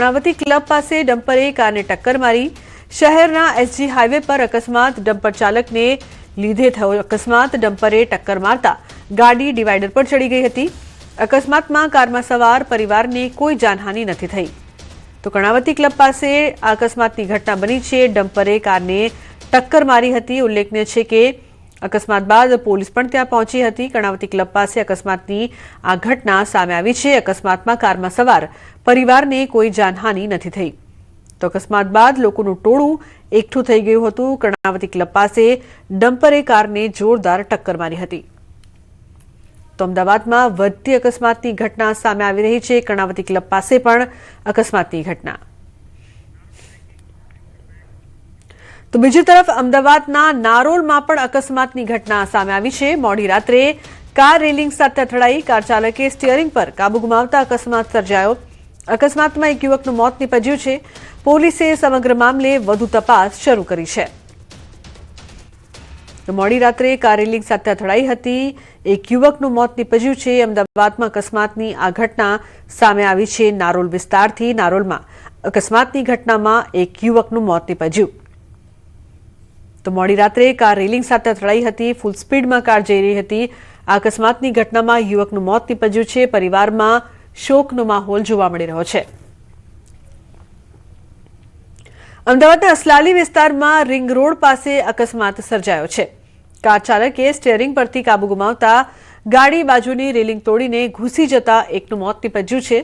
Karnavati club पास डंपरे car ने टक्कर मारी। शहरना एसजी हाईवे पर अकस्मात डंपर चालक ने लीधे थयो अकस्मात डंपरे टक्कर मारता गाड़ी डिवाइडर पर चढ़ी गई हती। अकस्मात में कार में सवार परिवार ने कोई जानहानि नहीं थई। तो कर्णावती क्लब पास अकस्मात की घटना बनी है। डंपरे कार ने टक्कर मारी हती। उल्लेखनीय है कि अकस्मात बाद पुलिस पण त्यां पहोंची हती। कर्णावती क्लब पास अकस्मातनी आ घटना सामे आवी छे। अकस्मात में कार में सवार परिवार ने कोई जानहानि नहीं थई। तो अकस्मात बाद लोकोनुं टोळुं एकठुं थई गयुं हतुं। कर्णावती क्लब पास डंपरे कार ने जोरदार टक्कर मारी हती। तो अमदावाद में वधती अकस्मातनी घटना सामे आवी रही है। कर्णावती क्लब पास पण अकस्मातनी घटना। तो बीजी तरफ अमदावादना नारोलमां पण अकस्मातनी घटना सामे आवी छे। मोडी रात्रे कार रेलिंग साथे અથડાઈ। कार चालके स्टीयरिंग पर काबू गुमावता अकस्मात सर्जायो। अकस्मात में एक युवकનું મોત નીપજ્યું છે। પોલીસે સમગ્ર મામલે વધુ તપાસ શરૂ કરી છે। તો મોડી રાત્રે કાર રેલિંગ સાથે અથડાઈ હતી। એક યુવકનું મોત નીપજ્યું છે। અમદાવાદમાં અકસ્માતની આ ઘટના સામે આવી છે। નારોલ વિસ્તારથી નારોલમાં અકસ્માતની ઘટનામાં એક યુવકનું મોત નીપજ્યું। तो मोडी रात्रे कार रेलिंग साथे અથડાઈ હતી। फूल स्पीड में कार जई रही थी। आ अकस्मातनी घटनामां युवकનું મોત નીપજ્યું છે। परिवारमां शोकनो माहोल जोवा मळी रह्यो छे। अमदावादना असलाली विस्तारमां रिंग रोड पासे अकस्मात सर्जायो छे। कार चालके स्टीयरिंग परथी काबू गुमावता गाड़ी बाजुनी रेलिंग तोड़ीने घूसी जता एकનું મોત નીપજ્યું છે।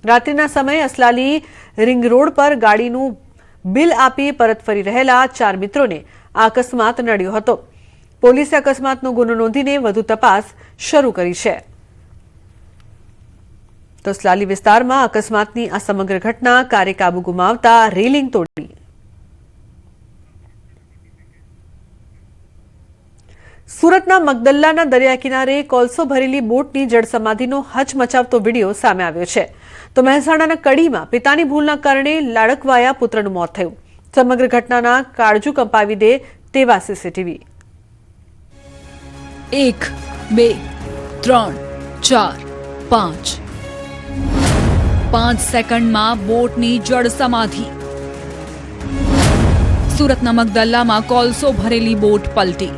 रात्रिना समये असलाली रिंग रोड पर गाड़ीનું बिल आपी परत फरी रहेला 4 मित्रोने आ अकस्मात नड्यो हतो। पोलीसे अकस्मातनो गुनो नोंधीने વધુ તપાસ શરૂ કરી છે। तो असलाली विस्तारमां अकस्मातनी आ समग्र घटना कारे काबू गुमावता रेलिंग तोड़ी। सूरतना मगदल्लाना दरिया किनारे कोळસો भरेली बोटनी जળસમાધિનો હચમચાવતો વિડીયો સામે આવ્યો છે। तो મહેસાણાના કડીમાં પિતાની ભૂલના કારણે લાડકવાયા પુત્રનું મોત થયું। સમગ્ર ઘટનાના કાળજુ કંપાવી દે તેવા સીસીટીવી। 1 2 3 4 5 5 સેકન્ડમાં બોટની જળસમાધિ। સુરતના મગદલ્લામાં કોલસો ભરેલી બોટ પલટી।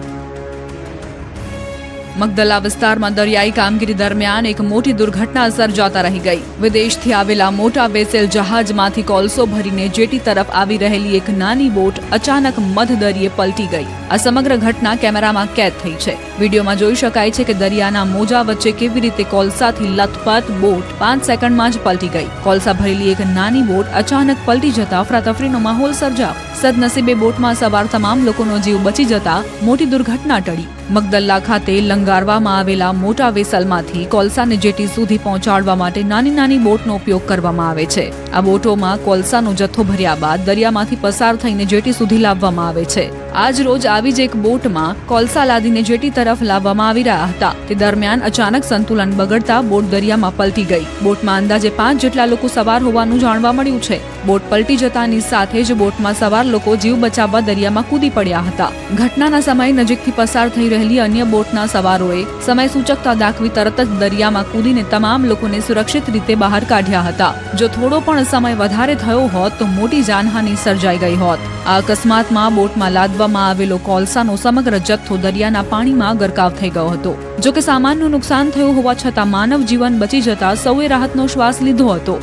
मगदला विस्तार में दरियाई कामगीरी दरमियान एक मोटी दुर्घटना सर्जाता रही गई। विदेशथी आवेला मोटा वेसेल जहाज मांथी कोळસો भरीने जेटी तरफ आवी रहेली एक नानी बोट अचानक मधदरिये पलटी गई। आ समग्र घटना कैमरा में कैद थई छे। वीडियो में जोई शकाय छे के दरियाना मोजा वच्चे केवी रीते कोळसाथी लथपथ बोट 5 सेकंड में ज पलटी गई। कोळसा भरेली एक नानी बोट अचानक पलटी जता अफरातफरीनो माहोल सर्जायो। सदनसीबे बोट में सवार तमाम लोकोनो जीव बची जता मोटी दुर्घटना टळी। मगदल्ला खाते लंगारवामां आवेला मोटा वेसलमांथी कोळसाने जेटी सुधी पहोंचाडवा माटे नानी नानी बोटनो उपयोग करवामां आवे छे। आ बोटोमां कोळसानो जथ्थो भर्या बाद दरियामांथी पसार थईने जेटी सुधी लाववामां आवे छे। आज रोज આવી જ એક બોટમાં કોલસા લાદીને જેટી તરફ લાવવામાં આવી રહ્યા હતા। તે દરમિયાન અચાનક સંતુલન બગડતા બોટ દરિયામાં પલટી ગઈ। બોટમાં અંદાજે 5 જેટલા લોકો સવાર હોવાનું જાણવા મળ્યું છે। બોટ પલટી જતાની સાથે જ બોટમાં સવાર લોકો જીવ બચાવવા દરિયામાં કૂદી પડ્યા હતા। ઘટનાના સમયે નજીકથી પસાર થઈ રહેલી અન્ય બોટના સવારોએ સમય સૂચકતા દાખવી તરત જ દરિયામાં કૂદીને તમામ લોકોને સુરક્ષિત રીતે બહાર કાઢ્યા હતા। જો થોડો પણ સમય વધારે થયો હોત તો મોટી જાનહાનિ સર્જાઈ ગઈ હોત। આ અકસ્માતમાં બોટમાં લાદવામાં આવેલો કોલસાનો સમગ્ર જથ્થો દરિયાના પાણીમાં ગરકાવ થઈ ગયો હતો। જો કે સામાનનું નુકસાન થયું હોવા છતાં માનવ જીવન બચી જતા સૌએ રાહતનો શ્વાસ લીધો હતો।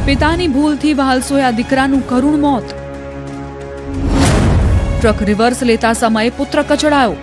પિતાની ભૂલથી વહાલસોયા દીકરાનું કરુણ મોત। ટ્રક રિવર્સ લેતા સમયે પુત્ર કચડાયો।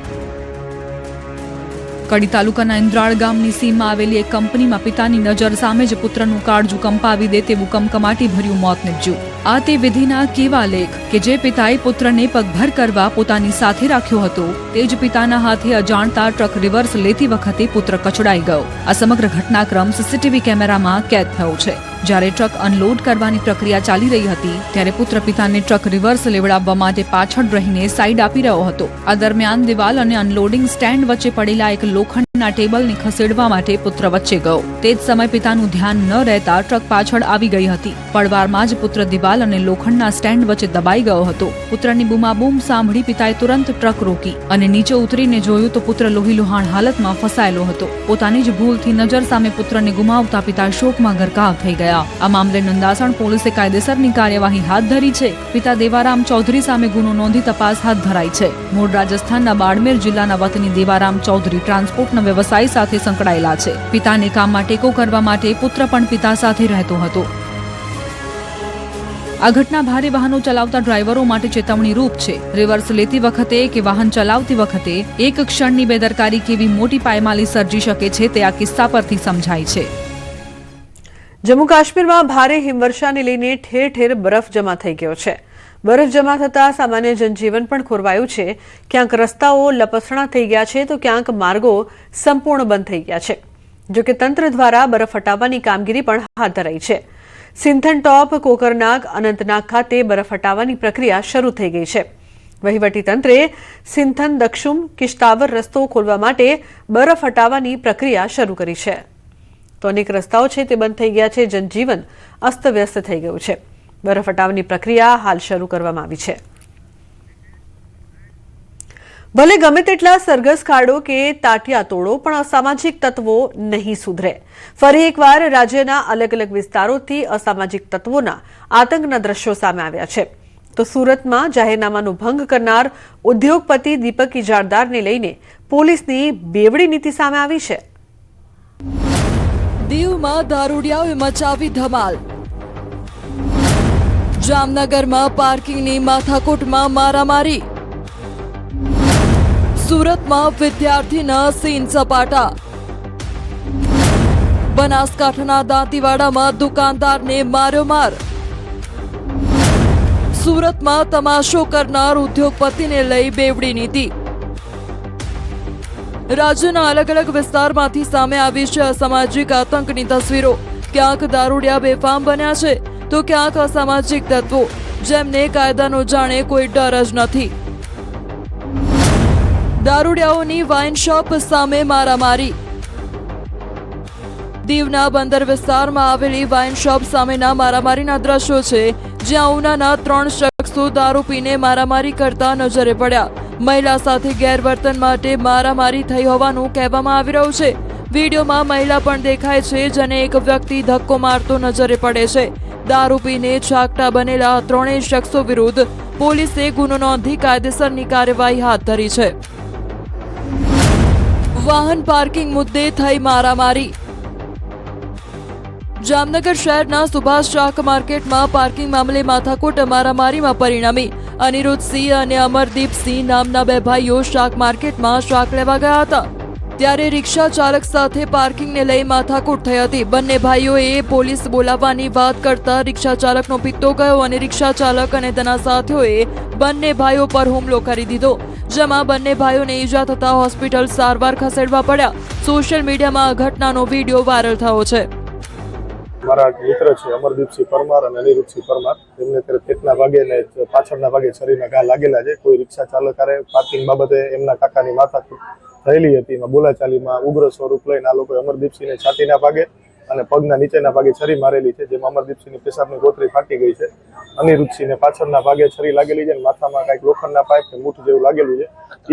કડી તાલુકાના ઇન્દ્રાળ ગામની સીમમાં આવેલી એક કંપનીમાં પિતાની નજર સામે જ પુત્રનું કાળજું કંપાવી દે તેવું કમકમાટી ભર્યું મોત નીપજ્યું। આ તે વિધિના કેવા લેખ કે જે પિતાએ પુત્રને પગભર કરવા પોતાની સાથે રાખ્યો હતો તે જ પિતાના હાથે અજાણતા ટ્રક રિવર્સ લેતી વખતે પુત્ર કચડાઈ ગયો। આ સમગ્ર ઘટનાક્રમ સીસીટીવી કેમેરામાં કેદ થયો છે। જ્યારે ટ્રક અનલોડ કરવાની પ્રક્રિયા ચાલી રહી હતી ત્યારે પુત્ર પિતાને ટ્રક રિવર્સ લેવડાવવા માટે પાછળ રહીને સાઈડ આપી રહ્યો હતો। આ દરમિયાન દિવાલ અને અનલોડિંગ સ્ટેન્ડ વચ્ચે પડેલા એક લોખંડના ટ્રકના ટેબલને ખસેડવા માટે પુત્ર વચ્ચે ગયો. તે જ સમય પિતાનું ધ્યાન ન રહેતા ટ્રક પાછળ આવી ગઈ હતી. પડવારમાં જ પુત્ર દિવાલ અને લોખંડના સ્ટેન્ડ વચ્ચે દબાઈ ગયો હતો. પુત્રની બૂમાબૂમ સાંભળી પિતાએ તુરંત ટ્રક રોકી અને નીચે ઉતરીને જોયું તો પુત્ર લોહીલુહાણ હાલતમાં ફસાયેલો હતો. પોતાની જ ભૂલથી નજર સામે પુત્રને ગુમાવતા પિતા શોકમાં ગરકાવ થઈ ગયા. આ મામલે નંદાસણ પોલીસે કાયદેસરની કાર્યવાહી હાથ ધરી છે. પિતા દેવારામ ચૌધરી સામે ગુનો નોંધી તપાસ હાથ ધરાઈ છે. મૂળ રાજસ્થાનના બાડમેર જિલ્લાના વતની દેવારામ ચૌધરી ટ્રાન્સપોર્ટના વ્યવસાય સાથે સંકળાયેલા છે. પિતાને કામમાં ટેકો કરવા માટે પુત્ર પણ પિતા સાથે રહેતો હતો. આ ઘટના ભારે વાહનો ચલાવતા ડ્રાઈવરો માટે ચેતવણી રૂપ છે. રિવર્સ લેતી વખતે કે વાહન ચલાવતી વખતે એક ક્ષણની બેદરકારી કેવી મોટી પાયમાલી સર્જી શકે છે તે આ કિસ્સા પરથી સમજાય છે. જમ્મુ કાશ્મીરમાં ભારે હિમવર્ષાને લઈને ઠેર ઠેર બરફ જમા થઈ ગયો છે. બરફ જમા થતાં સામાન્ય જનજીવન પણ ખોરવાયું છે. ક્યાંક રસ્તાઓ લપસણા થઈ ગયા છે તો ક્યાંક માર્ગો સંપૂર્ણ બંધ થઈ ગયા છે. જોકે તંત્ર દ્વારા બરફ હટાવવાની કામગીરી પણ હાથ ધરાઈ છે. સિંથન ટોપ, કોકરનાગ, અનંતનાગ ખાતે બરફ હટાવવાની પ્રક્રિયા શરૂ થઈ ગઈ છે. વહીવટીતંત્રે સિંથન, દક્ષુમ, કિશ્તાવર રસ્તો ખોલવા માટે બરફ હટાવવાની પ્રક્રિયા શરૂ કરી છે. તો અનેક રસ્તાઓ છે તે બંધ થઈ ગયા છે. જનજીવન અસ્તવ્યસ્ત થઈ ગયું છે. બરફ હટાવવાની પ્રક્રિયા હાલ શરૂ કરવામાં આવી છે. ભલે ગમે તેટલા સરઘસ ખાડો કે તાટિયા તોડો પણ અસામાજિક તત્વો નહીં સુધરે. ફરી એકવાર રાજ્યના અલગ અલગ વિસ્તારોથી અસામાજિક તત્વોના આતંકના દ્રશ્યો સામે આવ્યા છે. તો સુરતમાં જાહેરનામાનો ભંગ કરનાર ઉદ્યોગપતિ દીપક ઇજારદારને લઈને પોલીસની બેવડી નીતિ સામે આવી છે. દીવમાં દારૂડિયાઓએ મચાવી ધમાલ. જામનગરમાં પાર્કિંગની માથાકૂટમાં મારામારી. સુરતમાં વિદ્યાર્થીના સીન સપાટા. બનાસકાંઠાના દાંતીવાડામાં દુકાનદારને માર્યો માર. સુરતમાં તમાશો કરનાર ઉદ્યોગપતિને લઈ બેવડી નીતિ. રાજ્યના અલગ અલગ વિસ્તારમાંથી સામે આવી છે અસામાજિક આતંકની તસવીરો. ક્યાંક દારૂડિયા બેફામ બન્યા છે તો ક્યાંક અસામાજિક તત્વો જેમને કાયદાનો જાણે કોઈ ડર જ નથી. દારૂડિયાઓની વાઇન શોપ સામે મારામારી. દીવના બંદર વિસ્તારમાં આવેલી વાઇન શોપ સામેના મારામારીના દ્રશ્યો છે, જ્યાં ઉનાના 3 શખ્સો દારૂ પીને મારામારી કરતા નજરે પડ્યા. મહિલા સાથે ગેરવર્તન માટે મારામારી થઈ હોવાનું કહેવામાં આવી રહ્યું છે. વિડીયોમાં મહિલા પણ દેખાય છે, જેને એક વ્યક્તિ ધક્કો મારતો નજરે પડે છે. દારૂ પીને છાકટા બનેલા 3 શખ્સો વિરુદ્ધ પોલીસે ગુનો નોંધી કાયદેસરની કાર્યવાહી હાથ ધરી છે. વાહન પાર્કિંગ મુદ્દે થઈ મારામારી. જામનગર શહેરના સુભાષ શાક માર્કેટમાં પાર્કિંગ મામલે માથાકૂટ મારામારીમાં પરિણમી. અનિરુદ્ધસિંહ અને અમરદીપસિંહ નામના 2 ભાઈઓ શાક માર્કેટમાં શાક લેવા ગયા હતા. ત્યારે રિક્ષા ચાલક સાથે પાર્કિંગને લઈ માથાકૂટ થઈ હતી. બંને ભાઈઓએ પોલીસ બોલાવવાની વાત કરતા રિક્ષા ચાલકનો પિત્તો ગયો અને રિક્ષા ચાલક અને તેના સાથીઓએ બંને ભાઈઓ પર હુમલો કરી દીધો, જેમાં બંને ભાઈઓને ઈજા થતા હોસ્પિટલ સારવાર ખસેડવા પડ્યા. સોશિયલ મીડિયામાં આ ઘટનાનો વિડીયો વાયરલ થયો છે. મારા મિત્ર છે અમરદીપસિંહ પરમાર અને અનિરુદ્ધસિંહ પરમાર. એમને પેટના ભાગે ને પાછળના ભાગે શરીરના ઘા લાગેલા છે. કોઈ રિક્ષા ચાલકારે પાર્કિંગ બાબતે એમના કાકાની માથાકૂટ થયેલી હતી. એમાં બોલાચાલીમાં ઉગ્ર સ્વરૂપ લઈને આ લોકોએ અમરદીપસિંહને છાતીના ભાગે અને પગના નીચેના ભાગે છરી મારેલી છે, જેમાં અમરદીપસિંહની પેશાબની ગોતરી ફાટી ગઈ છે. અનિરુદ્ધસિંહને પાછળના ભાગે છરી લાગેલી છે અને માથામાં કંઈક લોખંડના પાઇપ કે મૂઠ જેવું લાગેલું છે.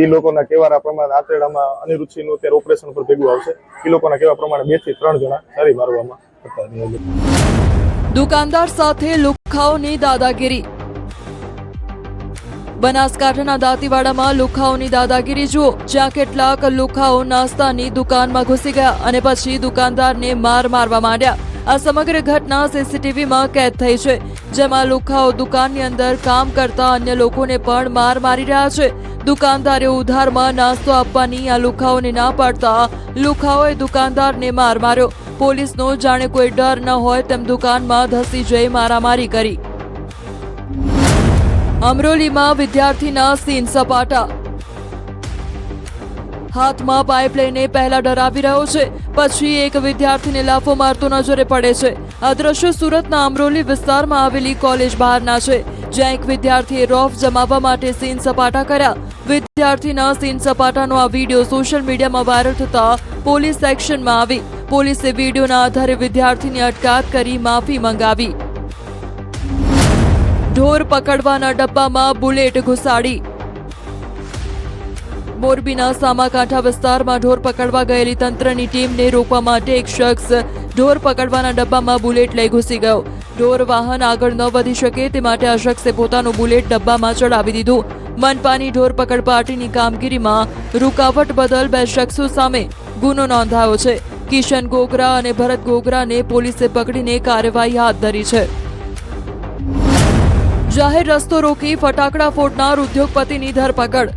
એ લોકોના કહેવા પ્રમાણે આતરડામાં અનિરુદ્ધસિંહનું અત્યારે ઓપરેશન પર ભેગું આવશે. એ લોકોના કહેવા પ્રમાણે 2 થી 3 જણા છરી મારવામાં હતા. દુકાનદાર સાથે લુખ્ખાઓની દાદાગીરી. બનાસકાંઠાના દાંતીવાડામાં લુખ્ખાઓની દાદાગીરી જુઓ, જ્યાં કેટલાક લુખ્ખાઓ નાસ્તાની દુકાનમાં ઘૂસી ગયા અને પછી દુકાનદારને મારવા માંડ્યા. આ સમગ્ર ઘટના સીસીટીવીમાં કેદ થઈ છે, જેમાં લુખ્ખાઓ દુકાનની અંદર કામ કરતા અન્ય લોકોને પણ મારી રહ્યા છે. દુકાનદારે ઉધારમાં નાસ્તો આપવાની આ લુખ્ખાઓને ના પાડતા લુખ્ખાઓએ દુકાનદારને માર્યો. પોલીસનો જાણે કોઈ ડર ન હોય તેમ દુકાનમાં ધસી જઈ મારામારી કરી. અમરોલીમાં વિદ્યાર્થીના સીન સપાટા. હાથમાં પાઇપ લઈને પહેલા ડરાવી રહ્યો છે, પછી એક વિદ્યાર્થીને લાફો મારતો નજરે પડે છે. આ દ્રશ્યો સુરતના અમરોલી વિસ્તારમાં આવેલી કોલેજ બહારના છે, જ્યાં એક વિદ્યાર્થીએ રોફ જમાવવા માટે સીન સપાટા કર્યા. વિદ્યાર્થીના સીન સપાટાનો આ વિડીયો સોશિયલ મીડિયામાં વાયરલ થતા પોલીસ એક્શનમાં આવી. પોલીસે વિડીયોના આધારે વિદ્યાર્થીની અટકાયત કરી માફી મંગાવી. ઢોર પકડવાના ડબ્બામાં બુલેટ ઘુસાડી. મોરબીના સામાકાંઠા વિસ્તારમાં ઢોર પકડવા ગયેલી તંત્રની ટીમને રોકવા માટે એક શખ્સ ઢોર પકડવાના ડબ્બામાં બુલેટ લઈ ઘૂસી ગયો. ઢોર વાહન આગળ ન વધી શકે તે માટે આ શખ્સે પોતાનું બુલેટ ડબ્બામાં ચડાવી દીધું. મનપાની ઢોર પકડ પાર્ટીની કામગીરીમાં રૂકાવટ બદલ 2 શખ્સો સામે ગુનો નોંધાયો છે. કિશન ગોગરા અને ભરત ગોગરાને પોલીસે પકડીને કાર્યવાહી હાથ ધરી છે. જાહેર રસ્તો રોકી ફટાકડા ફોડનાર ઉદ્યોગપતિની ધરપકડ.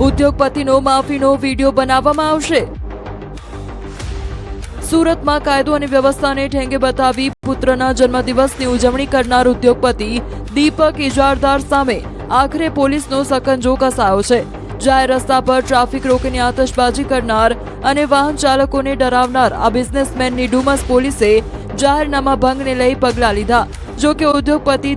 ઉદ્યોગપતિનો માફીનો વિડીયો બનાવવામાં આવશે. સુરતમાં કાયદો અને વ્યવસ્થાને ઠેંગે બતાવી પુત્રના જન્મદિવસની ઉજવણી કરનાર ઉદ્યોગપતિ દીપક ઇજારદાર સામે આખરે પોલીસનો સકંજો કસાયો છે. જાહેર રસ્તા પર ટ્રાફિક રોકીને આતશબાજી કરનાર અને વાહન ચાલકોને ડરાવનાર આ બિઝનેસમેનની ડુમસ પોલીસે જાહેરનામા ભંગને લઈ પગલાં લીધા. જો કે ઉદ્યોગપતિ